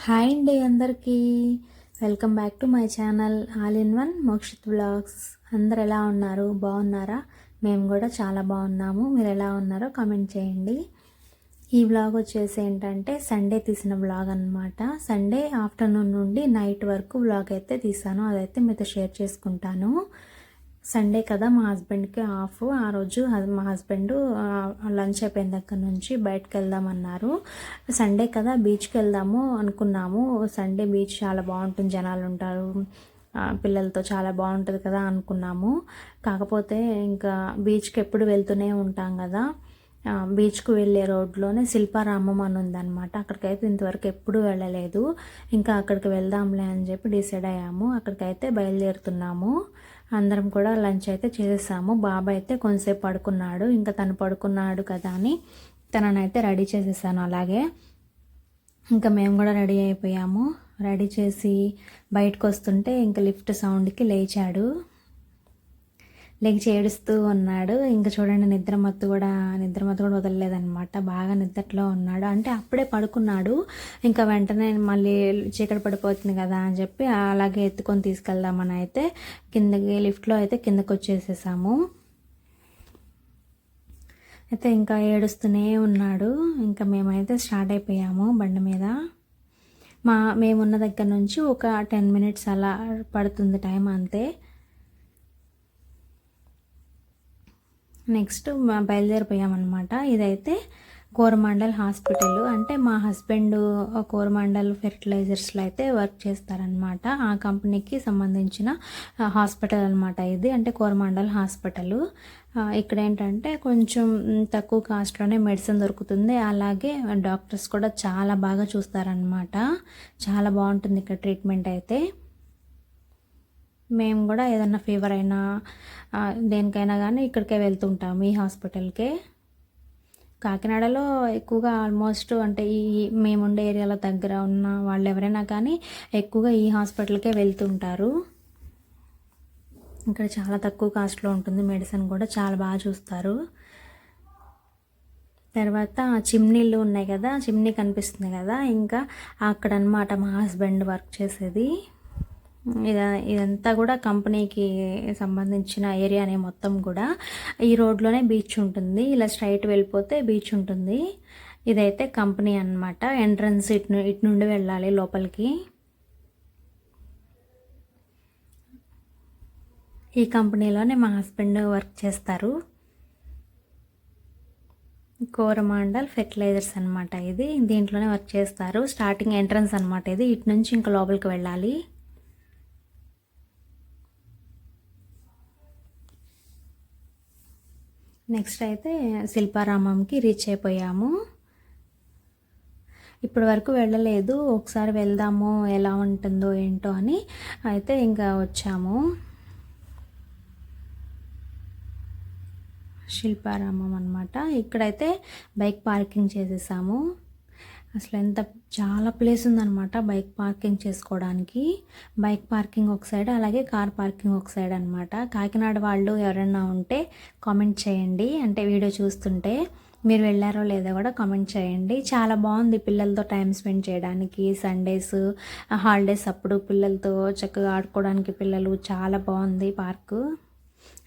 Hi అండి అందరికీ. Welcome back to my channel all in one Mokshith vlogs. అందరు ఎలా ఉన్నారు? బాగున్నారా? మేము కూడా చాలా బాగున్నాము. మీరు ఎలా ఉన్నారో కామెంట్ చేయండి. ఈ వ్లాగ్ వచ్చేసి ఏంటంటే సండే తీసిన వ్లాగ్ అనమాట. సండే ఆఫ్టర్నూన్ నుండి నైట్ వరకు వ్లాగ్ అయితే తీసాను. అదైతే మీతో షేర్ చేసుకుంటాను. సండే కదా, మా హస్బెండ్కి ఆఫ్. ఆ రోజు మా హస్బెండ్ లంచ్ అయిపోయిన దగ్గర నుంచి బయటకు వెళ్దామన్నారు. సండే కదా బీచ్కి వెళ్దాము అనుకున్నాము. సండే బీచ్ చాలా బాగుంటుంది, జనాలు ఉంటారు, పిల్లలతో చాలా బాగుంటుంది కదా అనుకున్నాము. కాకపోతే ఇంకా బీచ్కి ఎప్పుడు వెళ్తూనే ఉంటాం కదా, బీచ్కు వెళ్ళే రోడ్లోనే శిల్పారామం అని ఉందన్నమాట. అక్కడికైతే ఇంతవరకు ఎప్పుడూ వెళ్ళలేదు. ఇంకా అక్కడికి వెళ్దాంలే అని చెప్పి డిసైడ్ అయ్యాము. అక్కడికైతే బయలుదేరుతున్నాము. అందరం కూడా లంచ్ అయితే చేసేసాము. బాబా అయితే కొంతసేపు పడుకున్నాడు. ఇంకా తను పడుకున్నాడు కదా అని తననైతే రెడీ చేసేసాను. అలాగే ఇంకా మేము కూడా రెడీ అయిపోయాము. రెడీ చేసి బయటకు వస్తుంటే ఇంకా లిఫ్ట్ సౌండ్కి లేచాడు. లేచి ఏడుస్తూ ఉన్నాడు. ఇంకా చూడండి, నిద్రమత్తు కూడా వదలలేదనమాట. బాగా నిద్రలో ఉన్నాడు. అంటే అప్పుడే పడుకున్నాడు. ఇంకా వెంటనే మళ్ళీ చీకటి పడిపోతుంది కదా అని చెప్పి అలాగే ఎత్తుకొని తీసుకెళ్దామని అయితే లిఫ్ట్లో అయితే కిందకి వచ్చేసేసాము. అయితే ఇంకా ఏడుస్తూనే ఉన్నాడు. ఇంకా మేమైతే స్టార్ట్ అయిపోయాము బండి మీద. మేమున్న దగ్గర నుంచి ఒక 10 minutes అలా పడుతుంది టైం అంతే. నెక్స్ట్ బయలుదేరిపోయామన్నమాట. ఇదైతే కోరమాండల్ హాస్పిటల్. అంటే మా హస్బెండ్ కోరమాండల్ ఫెర్టిలైజర్స్లో అయితే వర్క్ చేస్తారనమాట. ఆ కంపెనీకి సంబంధించిన హాస్పిటల్ అనమాట ఇది. అంటే కోరమాండల్ హాస్పిటల్. ఇక్కడ ఏంటంటే కొంచెం తక్కువ కాస్ట్లోనే మెడిసిన్ దొరుకుతుంది. అలాగే డాక్టర్స్ కూడా చాలా బాగా చూస్తారనమాట. చాలా బాగుంటుంది ఇక్కడ ట్రీట్మెంట్ అయితే. మేము కూడా ఏదన్నా ఫీవర్ అయినా దేనికైనా కానీ ఇక్కడికే వెళ్తుంటాము, ఈ హాస్పిటల్కే. కాకినాడలో ఎక్కువగా ఆల్మోస్ట్ అంటే మేముండే ఏరియాలో దగ్గర ఉన్న వాళ్ళు ఎవరైనా కానీ ఎక్కువగా ఈ హాస్పిటల్కే వెళ్తుంటారు. ఇక్కడ చాలా తక్కువ కాస్ట్లో ఉంటుంది. మెడిసిన్ కూడా చాలా బాగా చూస్తారు. తర్వాత చిమ్నీళ్ళు ఉన్నాయి కదా, చిమ్నీ కనిపిస్తుంది కదా, ఇంకా అక్కడ అనమాట మా హస్బెండ్ వర్క్ చేసేది. ఇదంతా కూడా కంపెనీకి సంబంధించిన ఏరియానే మొత్తం కూడా. ఈ రోడ్లోనే బీచ్ ఉంటుంది. ఇలా స్ట్రైట్ వెళ్ళిపోతే బీచ్ ఉంటుంది. ఇదైతే కంపెనీ అన్నమాట. ఎంట్రన్స్ ఇటు నుండి వెళ్ళాలి లోపలికి. ఈ కంపెనీలోనే మా హస్బెండ్ వర్క్ చేస్తారు. కోరమాండల్ ఫెర్టిలైజర్స్ అనమాట ఇది. దీంట్లోనే వర్క్ చేస్తారు. స్టార్టింగ్ ఎంట్రన్స్ అనమాట ఇది. ఇటు నుంచి ఇంకా లోపలికి వెళ్ళాలి. నెక్స్ట్ అయితే శిల్పారామంకి రీచ్ అయిపోయాము. ఇప్పటి వరకు వెళ్ళలేదు. ఒకసారి వెళ్దాము ఎలా ఉంటుందో ఏంటో అని అయితే ఇంకా వచ్చాము. శిల్పారామం అనమాట. ఇక్కడైతే బైక్ పార్కింగ్ చేసేసాము. అసలు చాలా ప్లేస్ ఉందన్నమాట బైక్ పార్కింగ్ చేసుకోవడానికి. బైక్ పార్కింగ్ ఒక సైడ్, అలాగే కార్ పార్కింగ్ ఒక సైడ్ అనమాట. కాకినాడ వాళ్ళు ఎవరైనా ఉంటే కామెంట్ చేయండి. అంటే వీడియో చూస్తుంటే మీరు వెళ్ళారో లేదో కూడా కామెంట్ చేయండి. చాలా బాగుంది పిల్లలతో టైం స్పెండ్ చేయడానికి. సండేస్ హాలిడేస్ అప్పుడు పిల్లలతో చక్కగా ఆడుకోవడానికి పిల్లలు చాలా బాగుంది పార్కు.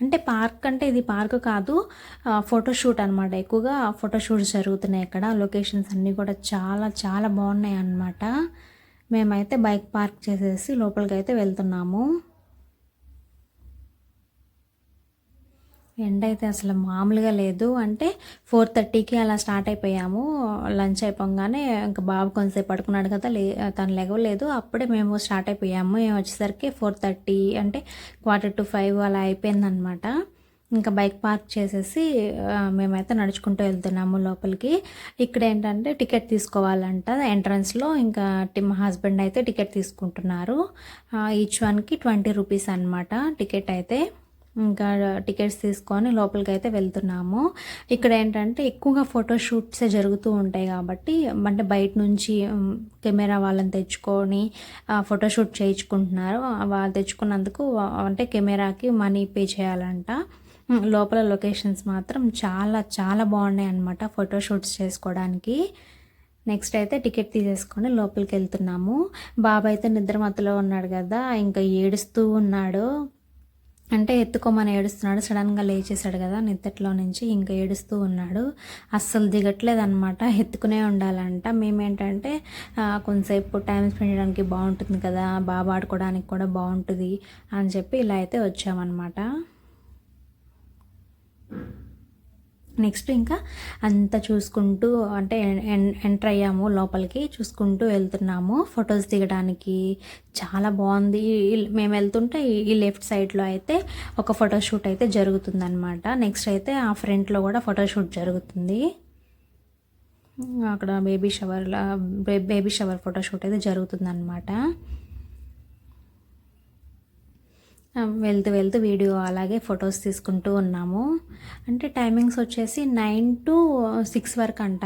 అంటే పార్క్ అంటే ఇది పార్క్ కాదు, ఫోటోషూట్ అనమాట. ఎక్కువగా ఫోటోషూట్స్ జరుగుతున్నాయి ఇక్కడ. లొకేషన్స్ అన్నీ కూడా చాలా చాలా బాగున్నాయి అన్నమాట. మేమైతే బైక్ పార్క్ చేసేసి లోపలికి అయితే వెళ్తున్నాము. ఎండ అయితే అసలు మామూలుగా లేదు. అంటే 4:30కి అలా స్టార్ట్ అయిపోయాము. లంచ్ అయిపోగానే ఇంకా బాబు కొంతసేపు పడుకున్నాడు కదా, తను లేగలేదు. అప్పుడే మేము స్టార్ట్ అయిపోయాము. మేము వచ్చేసరికి 4:30 అంటే 4:45 అలా అయిపోయిందనమాట. ఇంకా బైక్ పార్క్ చేసేసి మేమైతే నడుచుకుంటూ వెళ్తున్నాము లోపలికి. ఇక్కడ ఏంటంటే టికెట్ తీసుకోవాలంట ఎంట్రన్స్లో. ఇంకా మా హస్బెండ్ అయితే టికెట్ తీసుకుంటున్నారు. ఈచ్ వన్కి 20 రూపీస్ అనమాట టికెట్ అయితే. ఇంకా టికెట్స్ తీసుకొని లోపలికి అయితే వెళ్తున్నాము. ఇక్కడ ఏంటంటే ఎక్కువగా ఫోటోషూట్సే జరుగుతూ ఉంటాయి కాబట్టి, అంటే బయట నుంచి కెమెరా వాళ్ళని తెచ్చుకొని ఫోటోషూట్ చేయించుకుంటున్నారు. వాళ్ళు తెచ్చుకున్నందుకు అంటే కెమెరాకి మనీ పే చేయాలంట. లోపల లొకేషన్స్ మాత్రం చాలా చాలా బాగున్నాయి అన్నమాట ఫోటోషూట్స్ చేసుకోవడానికి. నెక్స్ట్ అయితే టికెట్ తీసేసుకొని లోపలికి వెళ్తున్నాము. బాబు అయితే నిద్ర మత్తులో ఉన్నాడు కదా, ఇంకా ఏడుస్తూ ఉన్నాడు. అంటే ఎత్తుకోమని ఏడుస్తున్నాడు. సడన్గా లేచేసాడు కదా నిద్దట్లో నుంచి, ఇంకా ఏడుస్తూ ఉన్నాడు. అస్సలు దిగట్లేదు అనమాట. ఎత్తుకునే ఉండాలంట. మేమేంటంటే కొంతసేపు టైం స్పెండ్ చేయడానికి బాగుంటుంది కదా, బాబు ఆడుకోవడానికి కూడా బాగుంటుంది అని చెప్పి ఇలా అయితే వచ్చామన్నమాట. నెక్స్ట్ ఇంకా అంతా చూసుకుంటూ అంటే ఎంటర్ అయ్యాము లోపలికి, చూసుకుంటూ వెళ్తున్నాము ఫొటోస్ దిగడానికి. చాలా బాగుంది. మేము వెళ్తుంటే ఈ లెఫ్ట్ సైడ్లో అయితే ఒక ఫోటోషూట్ అయితే జరుగుతుందన్నమాట. నెక్స్ట్ అయితే ఆ ఫ్రంట్లో కూడా ఫోటోషూట్ జరుగుతుంది. అక్కడ బేబీ షవర్ ఫోటోషూట్ అయితే జరుగుతుందన్నమాట. వెళ్తూ వెళ్తూ వీడియో అలాగే ఫొటోస్ తీసుకుంటూ ఉన్నాము. అంటే టైమింగ్స్ వచ్చేసి 9 to 6 వరకు అంట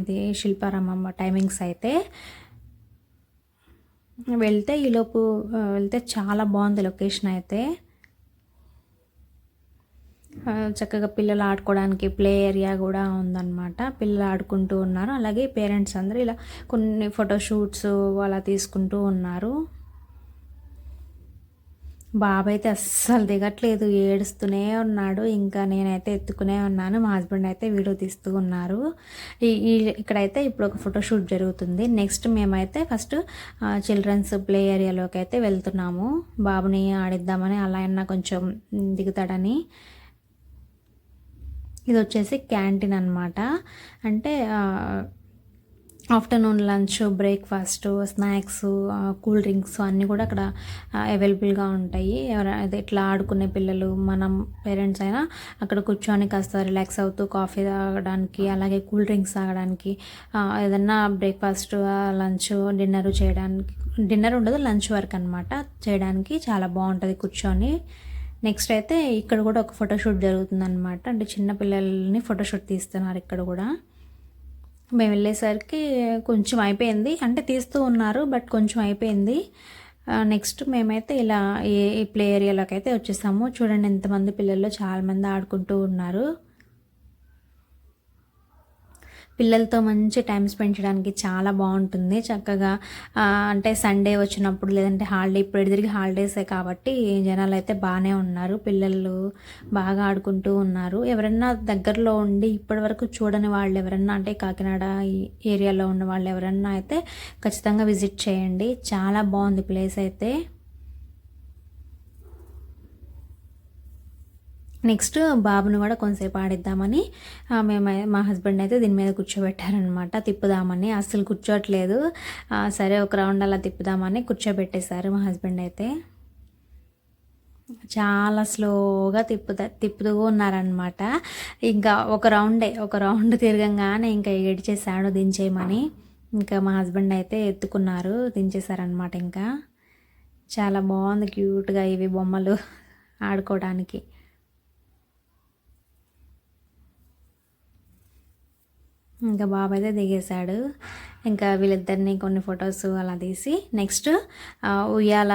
ఇది శిల్పారామం టైమింగ్స్ అయితే. ఈలోపు వెళ్తే చాలా బాగుంది లొకేషన్ అయితే. చక్కగా పిల్లలు ఆడుకోవడానికి ప్లే ఏరియా కూడా ఉందన్నమాట. పిల్లలు ఆడుకుంటూ ఉన్నారు. అలాగే పేరెంట్స్ అందరూ ఇలా కొన్ని ఫోటోషూట్స్ అలా తీసుకుంటూ ఉన్నారు. బాబు అయితే అస్సలు దిగట్లేదు, ఏడుస్తూనే ఉన్నాడు. ఇంకా నేనైతే ఎత్తుకునే ఉన్నాను. మా హస్బెండ్ అయితే వీడియో తీస్తూ ఉన్నారు. ఇక్కడైతే ఇప్పుడు ఒక ఫోటోషూట్ జరుగుతుంది. నెక్స్ట్ మేమైతే ఫస్ట్ చిల్డ్రన్స్ ప్లే ఏరియాలోకి అయితే వెళ్తున్నాము. బాబుని ఆడిద్దామని, అలా అయినా కొంచెం దిగుతాడని. ఇది వచ్చేసి క్యాంటీన్ అనమాట. అంటే afternoon lunch, breakfast, snacks, cool drinks అన్నీ కూడా అక్కడ అవైలబుల్గా ఉంటాయి. ఎవరైతే ఇట్లా ఆడుకునే పిల్లలు, మనం పేరెంట్స్ అయినా అక్కడ కూర్చొని కాస్త రిలాక్స్ అవుతూ కాఫీ తాగడానికి, అలాగే కూల్ డ్రింక్స్ తాగడానికి, ఏదన్నా బ్రేక్ఫాస్ట్, లంచ్, డిన్నర్ చేయడానికి, డిన్నర్ ఉండదు లంచ్ వరకు అనమాట, చేయడానికి చాలా బాగుంటుంది కూర్చొని. నెక్స్ట్ అయితే ఇక్కడ కూడా ఒక ఫోటోషూట్ జరుగుతుందన్నమాట. అంటే చిన్నపిల్లల్ని ఫోటోషూట్ తీస్తున్నారు ఇక్కడ కూడా. మేము వెళ్ళేసరికి కొంచెం అయిపోయింది, అంటే తీస్తూ ఉన్నారు బట్ కొంచెం అయిపోయింది. నెక్స్ట్ మేమైతే ఇలా ఈ ప్లే ఏరియాలోకి అయితే వచ్చేసాము. చూడండి ఎంతమంది పిల్లలు, చాలామంది ఆడుకుంటూ ఉన్నారు. పిల్లలతో మంచి టైం స్పెండ్ చేయడానికి చాలా బాగుంటుంది. చక్కగా అంటే సండే వచ్చినప్పుడు, లేదంటే హాలిడే, ఇప్పుడు తిరిగి హాలిడేసే కాబట్టి జనాలు అయితే బాగానే ఉన్నారు. పిల్లలు బాగా ఆడుకుంటూ ఉన్నారు. ఎవరన్నా దగ్గరలో ఉండి ఇప్పటివరకు చూడని వాళ్ళు ఎవరన్నా, అంటే కాకినాడ ఈ ఏరియాలో ఉన్న వాళ్ళు ఎవరన్నా అయితే ఖచ్చితంగా విజిట్ చేయండి. చాలా బాగుంది ప్లేస్ అయితే. నెక్స్ట్ బాబుని కూడా కొంతసేపు ఆడిద్దామని మేము, మా హస్బెండ్ అయితే దీని మీద కూర్చోబెట్టారనమాట. తిప్పుదామని, అస్సలు కూర్చోట్లేదు. సరే ఒక రౌండ్ అలా తిప్పుదామని కూర్చోబెట్టేశారు మా హస్బెండ్ అయితే. చాలా స్లోగా తిప్పుతూ ఉన్నారనమాట. ఇంకా ఒక రౌండ్ తిరగంగానే ఇంకా ఏడ్చేసాడు దించేయమని. ఇంకా మా హస్బెండ్ అయితే ఎత్తుకున్నారు, దించేశారనమాట. ఇంకా చాలా బాగుంది క్యూట్గా ఇవి బొమ్మలు ఆడుకోవడానికి. ఇంకా బాబు అయితే దిగేశాడు. ఇంకా వీళ్ళిద్దరిని కొన్ని ఫొటోస్ అలా తీసి నెక్స్ట్ ఉయ్యాల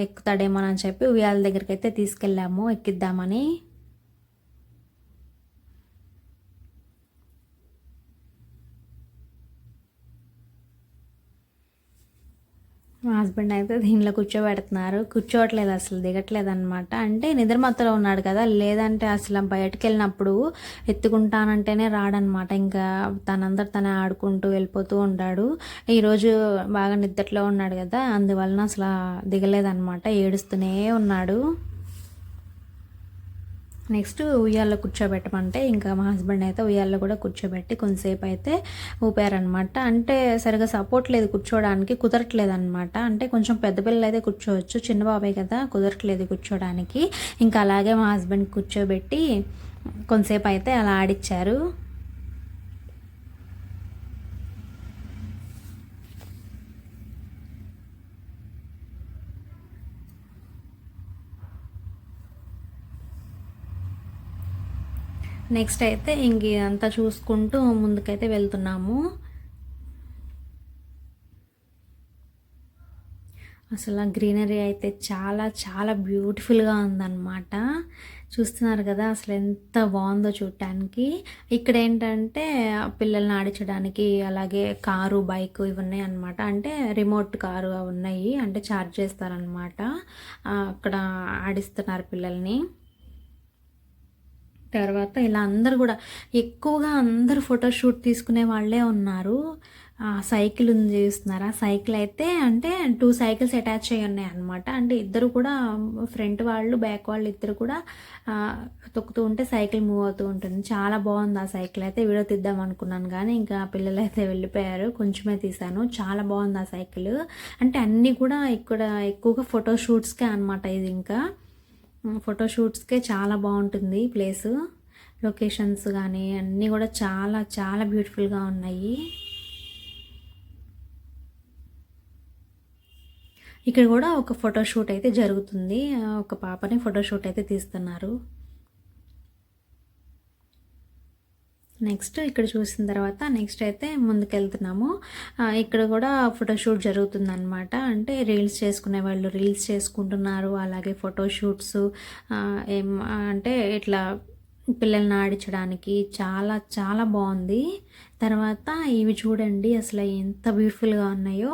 ఎక్కుతాడేమోనని చెప్పి ఉయ్యాల దగ్గరికి అయితే తీసుకెళ్ళాము ఎక్కిద్దామని. మా హస్బెండ్ అయితే దీనిలో కూర్చోబెడుతున్నారు. కూర్చోవట్లేదు, అసలు దిగట్లేదు అనమాట. అంటే నిద్రమత్తులో ఉన్నాడు కదా, లేదంటే అసలు బయటకు వెళ్ళినప్పుడు ఎత్తుకుంటానంటేనే రాడనమాట. ఇంకా తనే ఆడుకుంటూ వెళ్ళిపోతూ ఉంటాడు. ఈరోజు బాగా నిద్రలో ఉన్నాడు కదా, అందువలన అసలు దిగలేదనమాట, ఏడుస్తూనే ఉన్నాడు. నెక్స్ట్ ఉయ్యాల్లో కూర్చోబెట్టమంటే ఇంకా మా హస్బెండ్ అయితే ఉయ్యాల్లో కూడా కూర్చోబెట్టి కొంతసేపు అయితే ఊపారనమాట. అంటే సరిగా సపోర్ట్ లేదు, కూర్చోడానికి కుదరట్లేదు అనమాట. అంటే కొంచెం పెద్ద పిల్లలు అయితే కూర్చోవచ్చు, చిన్న బాబాయ్ కదా, కుదరట్లేదు కూర్చోడానికి. ఇంకా అలాగే మా హస్బెండ్ కూర్చోబెట్టి కొంతసేపు అయితే అలా ఆడిచ్చారు. నెక్స్ట్ అయితే ఇంక ఇదంతా చూసుకుంటూ ముందుకైతే వెళ్తున్నాము. అసలు గ్రీనరీ అయితే చాలా చాలా బ్యూటిఫుల్గా ఉందన్నమాట. చూస్తున్నారు కదా అసలు ఎంత బాగుందో చూడటానికి. ఇక్కడ ఏంటంటే పిల్లల్ని ఆడించడానికి అలాగే కారు, బైక్ ఇవి ఉన్నాయి అనమాట. అంటే రిమోట్ కారు అవి ఉన్నాయి, అంటే ఛార్జ్ చేస్తారనమాట. అక్కడ ఆడిస్తున్నారు పిల్లల్ని. తర్వాత ఇలా అందరూ కూడా ఎక్కువగా అందరూ ఫోటోషూట్ తీసుకునే వాళ్ళే ఉన్నారు. సైకిల్ ఉంది చూస్తున్నారా, సైకిల్ అయితే అంటే 2 సైకిల్స్ అటాచ్ అయ్యి ఉన్నాయి అనమాట. అంటే ఇద్దరు కూడా ఫ్రంట్ వాళ్ళు బ్యాక్ వాళ్ళు ఇద్దరు కూడా తొక్కుతూ ఉంటే సైకిల్ మూవ్ అవుతూ ఉంటుంది. చాలా బాగుంది ఆ సైకిల్ అయితే. వీడియో తీద్దాం అనుకున్నాను కానీ ఇంకా పిల్లలు అయితే వెళ్ళిపోయారు, కొంచెమే తీసాను. చాలా బాగుంది ఆ సైకిల్. అంటే అన్నీ కూడా ఇక్కడ ఎక్కువగా ఫోటోషూట్స్కే అనమాట. ఇది ఇంకా ఫోటోషూట్స్కే చాలా బాగుంటుంది ప్లేసు. లొకేషన్స్ కానీ అన్నీ కూడా చాలా చాలా బ్యూటిఫుల్గా ఉన్నాయి. ఇక్కడ కూడా ఒక ఫోటోషూట్ అయితే జరుగుతుంది. ఒక పాపని ఫోటోషూట్ అయితే తీస్తున్నారు. నెక్స్ట్ ఇక్కడ చూసిన తర్వాత నెక్స్ట్ అయితే ముందుకెళ్తున్నాము. ఇక్కడ కూడా ఫోటోషూట్ జరుగుతుందన్నమాట. అంటే రీల్స్ చేసుకునే వాళ్ళు రీల్స్ చేసుకుంటున్నారు, అలాగే ఫోటోషూట్స్ అంటే ఇట్లా పిల్లల్ని ఆడించడానికి చాలా చాలా బాగుంది. తర్వాత ఇవి చూడండి అసలు ఎంత బ్యూటిఫుల్గా ఉన్నాయో,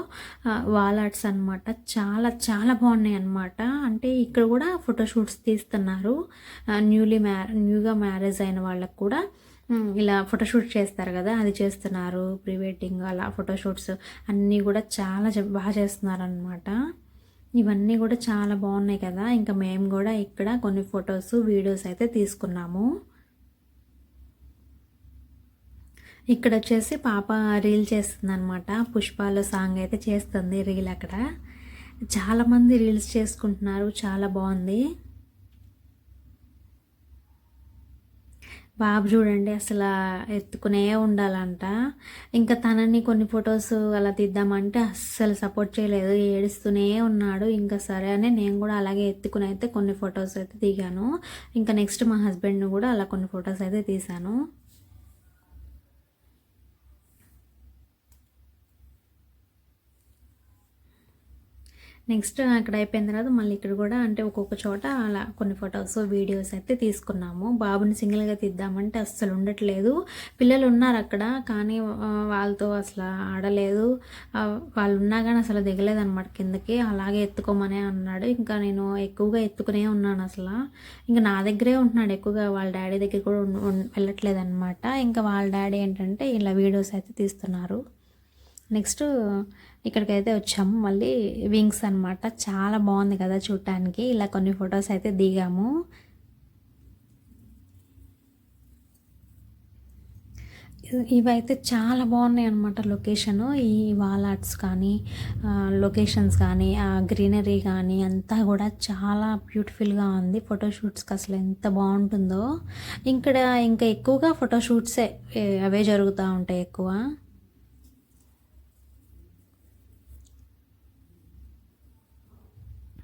వాల్ ఆర్ట్స్ అనమాట. చాలా చాలా బాగున్నాయి అనమాట. అంటే ఇక్కడ కూడా ఫోటోషూట్స్ తీస్తున్నారు. న్యూగా మ్యారేజ్ అయిన వాళ్ళకు కూడా ఇలా ఫోటోషూట్ చేస్తారు కదా, అది చేస్తున్నారు. ప్రీ వెడ్డింగ్ అలా ఫోటోషూట్స్ అన్నీ కూడా చాలా బాగా చేస్తున్నారు అనమాట. ఇవన్నీ కూడా చాలా బాగున్నాయి కదా. ఇంకా మేము కూడా ఇక్కడ కొన్ని ఫొటోస్ వీడియోస్ అయితే తీసుకున్నాము. ఇక్కడ వచ్చేసి పాప రీల్ చేస్తుంది అనమాట. పుష్పాలో సాంగ్ అయితే చేస్తుంది రీల్. అక్కడ చాలామంది రీల్స్ చేసుకుంటున్నారు, చాలా బాగుంది. బాబు చూడండి అసలు ఎత్తుకునే ఉండాలంట. ఇంకా తనని కొన్ని ఫొటోస్ అలా తీద్దామంటే అస్సలు సపోర్ట్ చేయలేదు, ఏడుస్తూనే ఉన్నాడు. ఇంకా సరే అని నేను కూడా అలాగే ఎత్తుకుని అయితే కొన్ని ఫొటోస్ అయితే దిగాను. ఇంకా నెక్స్ట్ మా హస్బెండ్ని కూడా అలా కొన్ని ఫొటోస్ అయితే తీశాను. నెక్స్ట్ అక్కడ అయిపోయిన తర్వాత మళ్ళీ ఇక్కడ కూడా అంటే ఒక్కొక్క చోట అలా కొన్ని ఫొటోస్ వీడియోస్ అయితే తీసుకున్నాము. బాబుని సింగిల్గా తీద్దామంటే అస్సలు ఉండట్లేదు. పిల్లలు ఉన్నారు అక్కడ కానీ వాళ్ళతో అసలు ఆడలేదు. వాళ్ళు ఉన్నా కానీ అసలు దిగలేదన్నమాట కిందకి. అలాగే ఎత్తుకోమనే అన్నాడు. ఇంకా నేను ఎక్కువగా ఎత్తుకునే ఉన్నాను అసలు. ఇంకా నా దగ్గరే ఉంటున్నాడు ఎక్కువగా, వాళ్ళ డాడీ దగ్గర కూడా వెళ్ళట్లేదు అనమాట. ఇంకా వాళ్ళ డాడీ ఏంటంటే ఇలా వీడియోస్ అయితే తీస్తున్నారు. నెక్స్ట్ ఇక్కడికైతే వచ్చాము. మళ్ళీ వింగ్స్ అనమాట. చాలా బాగుంది కదా చూడటానికి. ఇలా కొన్ని ఫొటోస్ అయితే దిగాము. ఇవైతే చాలా బాగున్నాయి అనమాట లొకేషను. ఈ వాల్ ఆర్ట్స్ కానీ లొకేషన్స్ కానీ గ్రీనరీ కానీ అంతా కూడా చాలా బ్యూటిఫుల్గా ఉంది. ఫోటోషూట్స్కి అసలు ఎంత బాగుంటుందో. ఇక్కడ ఇంకా ఎక్కువగా ఫోటోషూట్సే అవే జరుగుతూ ఉంటాయి ఎక్కువ.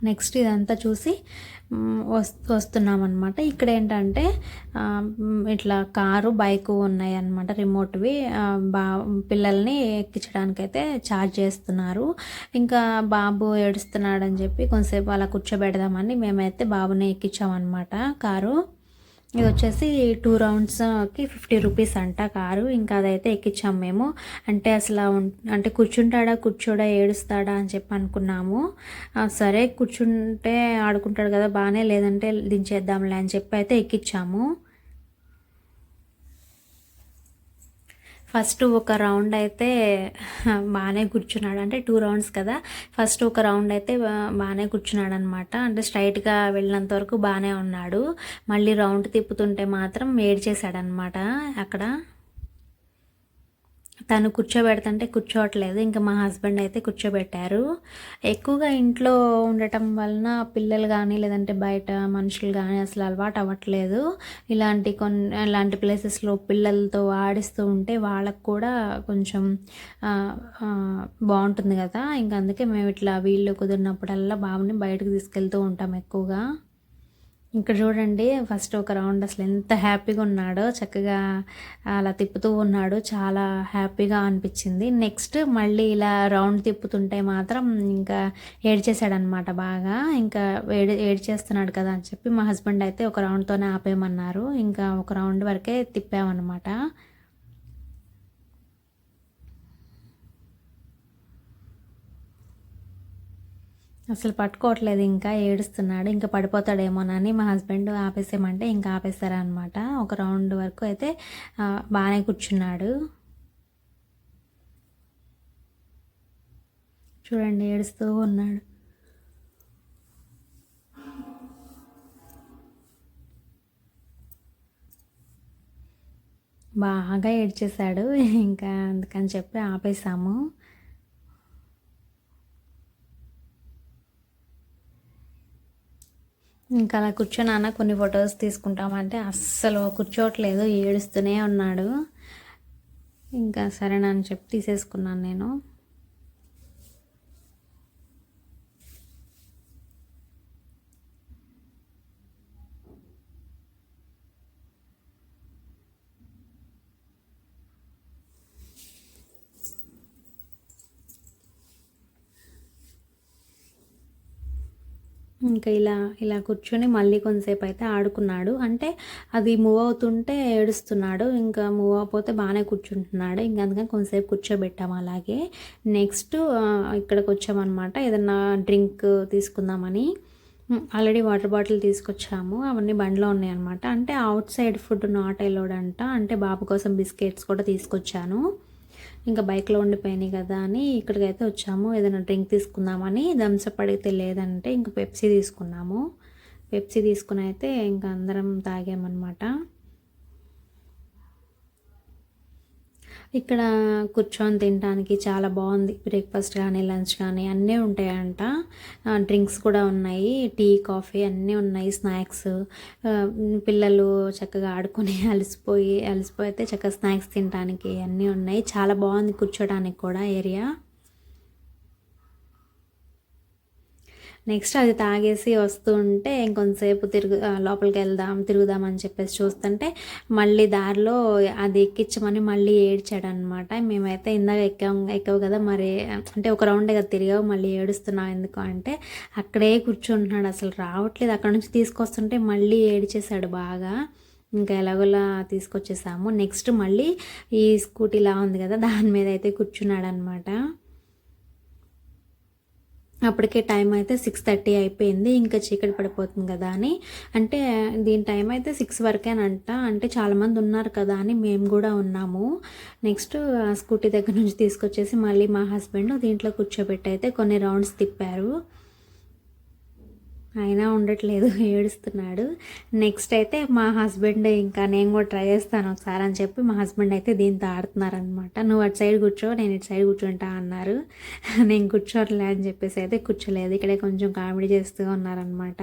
నెక్స్ట్ ఇదంతా చూసి వస్తున్నామన్నమాట. ఇక్కడ ఏంటంటే ఇట్లా కారు బైకు ఉన్నాయి అన్నమాట, రిమోట్వి. పిల్లల్ని ఎక్కించడానికైతే ఛార్జ్ చేస్తున్నారు. ఇంకా బాబు ఏడుస్తున్నాడని చెప్పి కొంతసేపు అలా కూర్చోబెడదామని మేమైతే బాబుని ఎక్కించామన్నమాట కారు. ఇది వచ్చేసి 2 రౌండ్స్కి 50 రూపీస్ అంట కారు. ఇంకా అదైతే ఎక్కించాము మేము. అంటే అసలు అంటే కూర్చుంటాడా కూర్చోడా ఏడుస్తాడా అని చెప్పి అనుకున్నాము. సరే కూర్చుంటే ఆడుకుంటాడు కదా బాగానే, లేదంటే దించేద్దాంలే అని చెప్పి అయితే ఎక్కించాము. ఫస్ట్ ఒక రౌండ్ అయితే బాగానే కూర్చున్నాడు. అంటే 2 రౌండ్స్ కదా, ఫస్ట్ ఒక రౌండ్ అయితే బాగానే కూర్చున్నాడు అనమాట. అంటే స్ట్రైట్గా వెళ్ళినంత వరకు బాగానే ఉన్నాడు. మళ్ళీ రౌండ్ తిప్పుతుంటే మాత్రం ఏడ్చేశాడనమాట. అక్కడ తను కూర్చోబెడుతుంటే కూర్చోవట్లేదు. ఇంకా మా హస్బెండ్ అయితే కూర్చోబెట్టారు. ఎక్కువగా ఇంట్లో ఉండటం వలన పిల్లలు కానీ లేదంటే బయట మనుషులు కానీ అసలు అలవాటు అవ్వట్లేదు. ఇలాంటి ప్లేసెస్లో పిల్లలతో ఆడిస్తూ ఉంటే వాళ్ళకు కూడా కొంచెం బాగుంటుంది కదా. ఇంకా అందుకే మేము ఇట్లా వీళ్ళు కుదిరినప్పుడల్లా బాబుని బయటకు తీసుకెళ్తూ ఉంటాం ఎక్కువగా. ఇక్కడ చూడండి ఫస్ట్ ఒక రౌండ్ అసలు ఎంత హ్యాపీగా ఉన్నాడో, చక్కగా అలా తిప్పుతూ ఉన్నాడు, చాలా హ్యాపీగా అనిపించింది. నెక్స్ట్ మళ్ళీ ఇలా రౌండ్ తిప్పుతుంటే మాత్రం ఇంకా ఏడ్చేసాడనమాట బాగా. ఇంకా ఏడ్చేస్తున్నాడు కదా అని చెప్పి మా హస్బెండ్ అయితే ఒక రౌండ్తోనే ఆపేయమన్నారు. ఇంకా ఒక రౌండ్ వరకే తిప్పామన్నమాట. అసలు పట్టుకోవట్లేదు, ఇంకా ఏడుస్తున్నాడు, ఇంకా పడిపోతాడేమోనని మా హస్బెండ్ ఆపేసేయమంటే ఇంకా ఆపేస్తారనమాట. ఒక రౌండ్ వరకు అయితే బాగానే కూర్చున్నాడు. చూడండి ఏడుస్తూ ఉన్నాడు. బాగా ఏడ్చేశాడు, ఇంకా అందుకని చెప్పి ఆపేసాము. ఇంకా అలా కూర్చొని కొన్ని ఫొటోస్ తీసుకుంటామంటే అస్సలు కూర్చోవట్లేదు, ఏడుస్తూనే ఉన్నాడు. ఇంకా సరేనని చెప్పి తీసేసుకున్నాను నేను. ఇంకా ఇలా ఇలా కూర్చొని మళ్ళీ కొంతసేపు అయితే ఆడుకున్నాడు. అంటే అది మూవ్ అవుతుంటే ఏడుస్తున్నాడు, ఇంకా మూవ్ అయిపోతే బాగానే కూర్చుంటున్నాడు. ఇంకా అందుకని కొంతసేపు కూర్చోబెట్టాము అలాగే. నెక్స్ట్ ఇక్కడికి వచ్చామన్నమాట, ఏదన్నా డ్రింక్ తీసుకుందామని. ఆల్రెడీ వాటర్ బాటిల్ తీసుకొచ్చాము, అవన్నీ బండిలో ఉన్నాయి అనమాట. అంటే out side food not allowed అంట, అంటే బాబు కోసం బిస్కెట్స్ కూడా తీసుకొచ్చాను. ఇంకా బైక్లో ఉండిపోయినాయి కదా అని ఇక్కడికైతే వచ్చాము, ఏదైనా డ్రింక్ తీసుకుందామని. థమ్స్అప్ అడిగితే లేదంటే ఇంకా పెప్సీ తీసుకున్నాము. పెప్సీ తీసుకుని అయితే ఇంకా అందరం తాగామన్నమాట. ఇక్కడ కూర్చొని తినడానికి చాలా బాగుంది. బ్రేక్ఫాస్ట్ కానీ లంచ్ కానీ అన్నీ ఉంటాయంట. డ్రింక్స్ కూడా ఉన్నాయి, టీ కాఫీ అన్నీ ఉన్నాయి, స్నాక్స్. పిల్లలు చక్కగా ఆడుకొని అలసిపోయితే చక్కగా స్నాక్స్ తినడానికి అన్నీ ఉన్నాయి. చాలా బాగుంది కూర్చోడానికి కూడా ఏరియా. నెక్స్ట్ అది తాగేసి వస్తూ ఉంటే ఇంకొంతసేపు లోపలికి తిరుగుదాం అని చెప్పేసి చూస్తుంటే మళ్ళీ దారిలో అది ఎక్కించమని మళ్ళీ ఏడ్చాడనమాట. మేమైతే ఇందాక ఎక్కావు కదా మరి, అంటే ఒక రౌండే కదా తిరిగావు, మళ్ళీ ఏడుస్తున్నావు ఎందుకు అంటే అక్కడే కూర్చుంటున్నాడు, అసలు రావట్లేదు. అక్కడ నుంచి తీసుకొస్తుంటే మళ్ళీ ఏడ్చేశాడు బాగా. ఇంకా ఎలాగోలా తీసుకొచ్చేసాము. నెక్స్ట్ మళ్ళీ ఈ స్కూటీ ఇలా ఉంది కదా, దాని మీద అయితే కూర్చున్నాడు అనమాట. అప్పటికే టైం అయితే 6:30 అయిపోయింది, ఇంకా చీకటి పడిపోతుంది కదా అని. అంటే దీని టైం అయితే 6 వరకేనంట, అంటే చాలామంది ఉన్నారు కదా అని మేము కూడా ఉన్నాము. నెక్స్ట్ స్కూటీ దగ్గర నుంచి తీసుకొచ్చేసి మళ్ళీ మా హస్బెండ్ దీంట్లో కూర్చోబెట్టి అయితే కొన్ని రౌండ్స్ తిప్పారు. అయినా ఉండట్లేదు, ఏడుస్తున్నాడు. నెక్స్ట్ అయితే మా హస్బెండ్ ఇంకా నేను కూడా ట్రై చేస్తాను ఒకసారి అని చెప్పి మా హస్బెండ్ అయితే దీంతో ఆడుతున్నారనమాట. నువ్వు అటు సైడ్ కూర్చో, నేను ఇటు సైడ్ కూర్చుంటా అన్నారు. నేను కూర్చోట్లే అని చెప్పేసి అయితే కూర్చోలేదు, ఇక్కడే కొంచెం కామెడీ చేస్తూ ఉన్నారనమాట.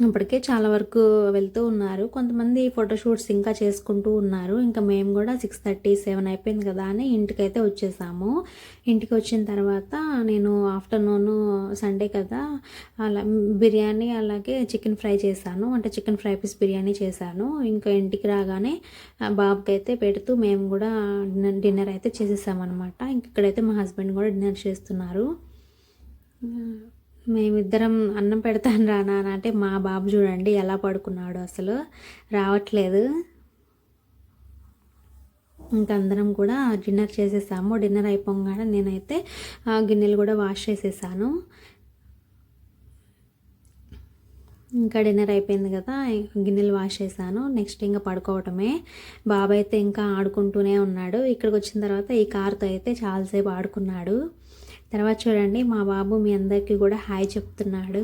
ఇప్పటికే చాలా వరకు వెళ్తూ ఉన్నారు, కొంతమంది ఫోటోషూట్స్ ఇంకా చేసుకుంటూ ఉన్నారు. ఇంకా మేము కూడా 6:37 అయిపోయింది కదా అని ఇంటికైతే వచ్చేసాము. ఇంటికి వచ్చిన తర్వాత నేను ఆఫ్టర్నూన్ సండే కదా అలా బిర్యానీ అలాగే చికెన్ ఫ్రై చేశాను, అంటే చికెన్ ఫ్రై పీస్ బిర్యానీ చేశాను. ఇంకా ఇంటికి రాగానే బాబుకి అయితే పెడుతూ మేము కూడా డిన్నర్ అయితే చేసేసామన్నమాట. ఇంక ఇక్కడైతే మా హస్బెండ్ కూడా డిన్నర్ చేస్తున్నారు. మేమిద్దరం అన్నం పెడతాను రా నాన్న అంటే మా బాబు చూడండి ఎలా పడుకున్నాడు, అసలు రావట్లేదు. ఇంకా అందరం కూడా డిన్నర్ చేసేసాము. డిన్నర్ అయిపోగానే నేనైతే గిన్నెలు కూడా వాష్ చేసేసాను. ఇంకా డిన్నర్ అయిపోయింది కదా, గిన్నెలు వాష్ చేశాను. నెక్స్ట్ ఇంకా పడుకోవటమే. బాబు అయితే ఇంకా ఆడుకుంటూనే ఉన్నాడు. ఇక్కడికి వచ్చిన తర్వాత ఈ కార్తో అయితే చాలాసేపు ఆడుకున్నాడు. తర్వాత చూడండి మా బాబు మీ అందరికీ కూడా హాయ్ చెప్తున్నాడు.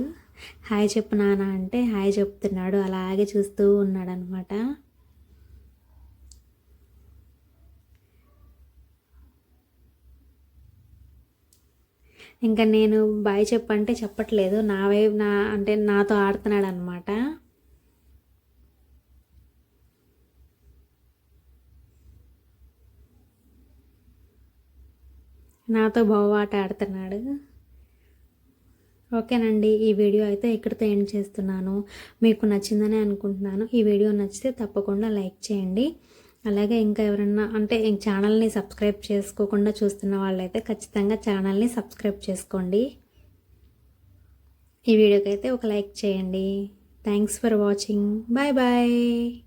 హాయ్ చెప్పు నాన్న అంటే హాయ్ చెప్తున్నాడు, అలాగే చూస్తూ ఉన్నాడు అనమాట. ఇంకా నేను బాయ్ చెప్పంటే చెప్పట్లేదు, అంటే నాతో ఆడుతున్నాడు అనమాట. నాతో బొవ్వాట ఆడుతున్నాడు. ఓకేనండి, ఈ వీడియో అయితే ఇక్కడితో ఎండ్ చేస్తున్నాను. మీకు నచ్చిందని అనుకుంటున్నాను. ఈ వీడియో నచ్చితే తప్పకుండా లైక్ చేయండి. అలాగే ఇంకా ఎవరన్నా అంటే ఈ ఛానల్ని సబ్స్క్రైబ్ చేసుకోకుండా చూస్తున్న వాళ్ళైతే ఖచ్చితంగా ఛానల్ని సబ్స్క్రైబ్ చేసుకోండి. ఈ వీడియోకి అయితే ఒక లైక్ చేయండి. Thanks for watching. Bye bye.